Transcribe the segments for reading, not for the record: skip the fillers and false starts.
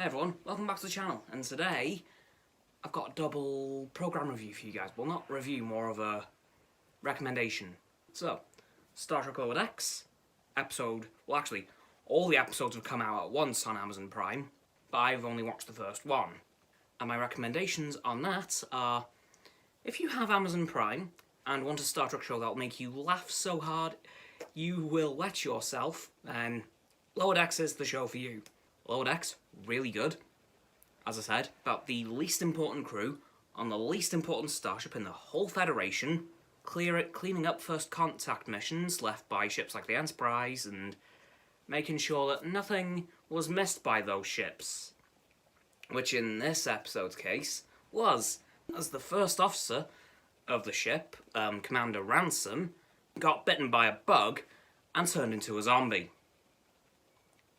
Hey everyone, welcome back to the channel, and today I've got a double programme review for you guys. Well, not review, more of a recommendation. So, Star Trek Lower Decks, episode, well actually, all the episodes have come out at once on Amazon Prime, but I've only watched the first one. And my recommendations on that are, if you have Amazon Prime and want a Star Trek show that will make you laugh so hard you will wet yourself, then Lower Decks is the show for you. Lower Decks, really good. As I said, about the least important crew on the least important starship in the whole Federation, cleaning up first contact missions left by ships like the Enterprise and making sure that nothing was missed by those ships. Which in this episode's case was, as the first officer of the ship, Commander Ransom, got bitten by a bug and turned into a zombie.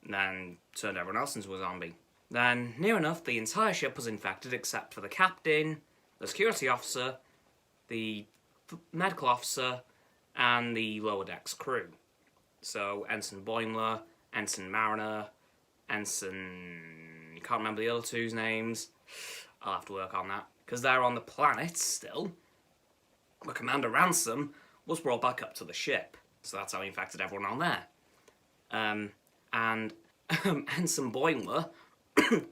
Then turned everyone else into a zombie. Then, near enough, the entire ship was infected except for the captain, the security officer, the medical officer, and the lower decks crew. So, Ensign Boimler, Ensign Mariner, Ensign... you can't remember the other two's names. I'll have to work on that. Because they're on the planet still. But Commander Ransom was brought back up to the ship. So that's how he infected everyone on there. And Ensign Boimler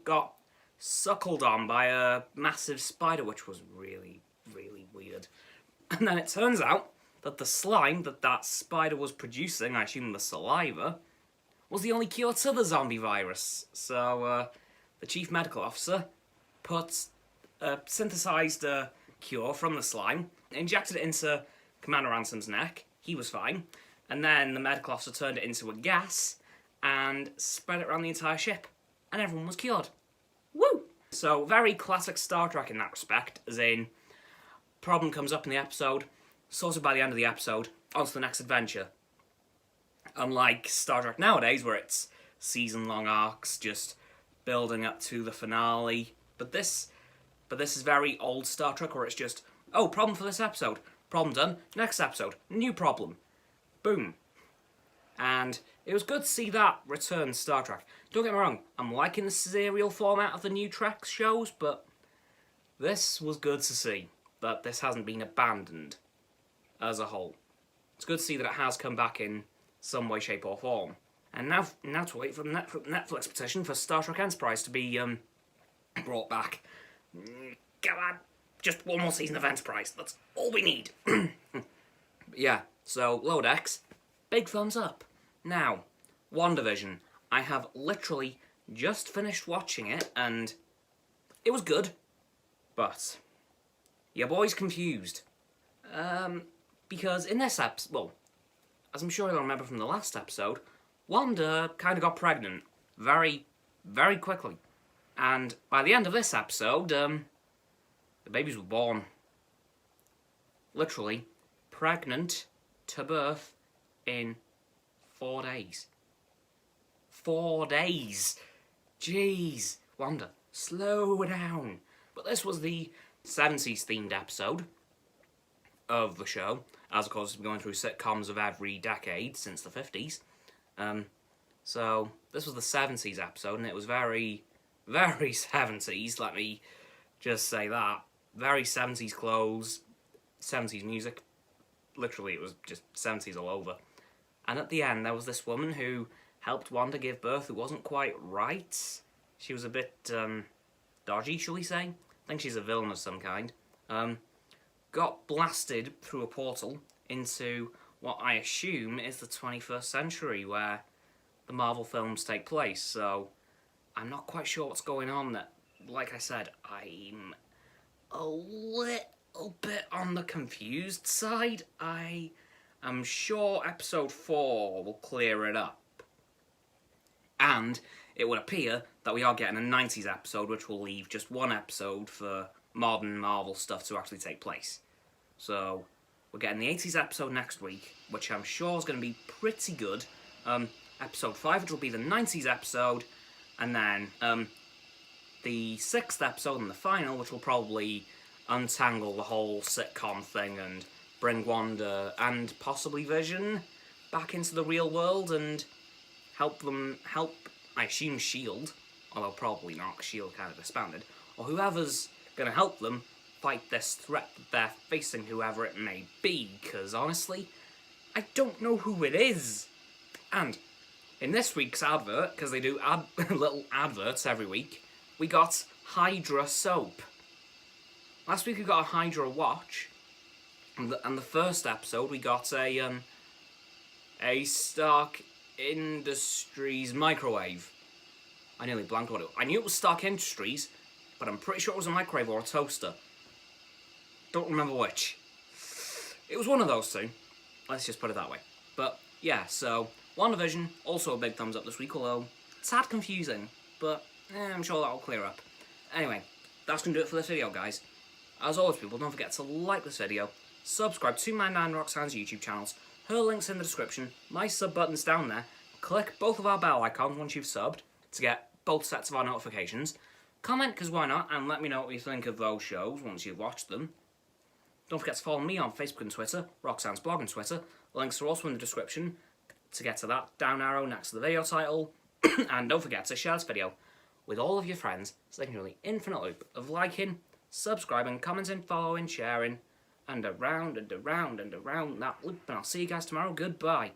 got suckled on by a massive spider, which was really, really weird. And then it turns out that the slime that spider was producing, I assume the saliva, was the only cure to the zombie virus. So the chief medical officer synthesized a cure from the slime, injected it into Commander Ransom's neck. He was fine. And then the medical officer turned it into a gas and spread it around the entire ship, and everyone was cured. Woo! So, very classic Star Trek in that respect, as in, problem comes up in the episode, sorted by the end of the episode, on to the next adventure. Unlike Star Trek nowadays, where it's season-long arcs, just building up to the finale. But this is very old Star Trek, where it's just, oh, problem for this episode, problem done, next episode, new problem. Boom. And it was good to see that return Star Trek. Don't get me wrong, I'm liking the serial format of the new Trek shows, but this was good to see that this hasn't been abandoned as a whole. It's good to see that it has come back in some way, shape or form. And now to wait for the Netflix petition for Star Trek Enterprise to be brought back. Come on, just one more season of Enterprise, that's all we need. But yeah, so Lower Decks, big thumbs up. Now, Wandavision. I have literally just finished watching it, and it was good, but your boy's confused. Because in this episode, well, as I'm sure you'll remember from the last episode, Wanda kind of got pregnant very, very quickly. And by the end of this episode, the babies were born. Literally, pregnant to birth in 4 days. 4 days! Jeez! Wanda, slow down. But this was the 70s themed episode of the show, as of course it's been going through sitcoms of every decade since the 50s. So this was the 70s episode, and it was very, very 70s, let me just say that. Very 70s clothes, 70s music. Literally, it was just 70s all over. And at the end, there was this woman who helped Wanda give birth who wasn't quite right. She was a bit, dodgy, shall we say? I think she's a villain of some kind. Got blasted through a portal into what I assume is the 21st century, where the Marvel films take place. So, I'm not quite sure what's going on. Like I said, I'm a little bit on the confused side. I'm sure episode 4 will clear it up. And it would appear that we are getting a 90s episode, which will leave just one episode for modern Marvel stuff to actually take place. So, we're getting the 80s episode next week, which I'm sure is going to be pretty good. Episode 5, which will be the 90s episode, and then the 6th episode and the final, which will probably untangle the whole sitcom thing and bring Wanda and possibly Vision back into the real world and help, I assume, S.H.I.E.L.D. although probably not, 'cause S.H.I.E.L.D. kind of disbanded, or whoever's going to help them fight this threat that they're facing, whoever it may be, because honestly, I don't know who it is. And in this week's advert, because they do little adverts every week, we got Hydra soap. Last week we got a Hydra watch, and the first episode we got a Stark Industries microwave. I nearly blanked what it was. I knew it was Stark Industries, but I'm pretty sure it was a microwave or a toaster. Don't remember which. It was one of those two. Let's just put it that way. But yeah, so WandaVision, also a big thumbs up this week, although sad confusing, but I'm sure that'll clear up. Anyway, that's going to do it for this video, guys. As always, people, don't forget to like this video, subscribe to my 9 Roxanne's YouTube channels, her link's in the description, my sub button's down there, click both of our bell icons once you've subbed to get both sets of our notifications, comment, because why not, and let me know what you think of those shows once you've watched them. Don't forget to follow me on Facebook and Twitter, Roxanne's blog and Twitter, links are also in the description to get to that down arrow next to the video title, and don't forget to share this video with all of your friends so they can really infinite loop of liking, subscribing, commenting, following, sharing, and around and around and around that loop, and I'll see you guys tomorrow. Goodbye.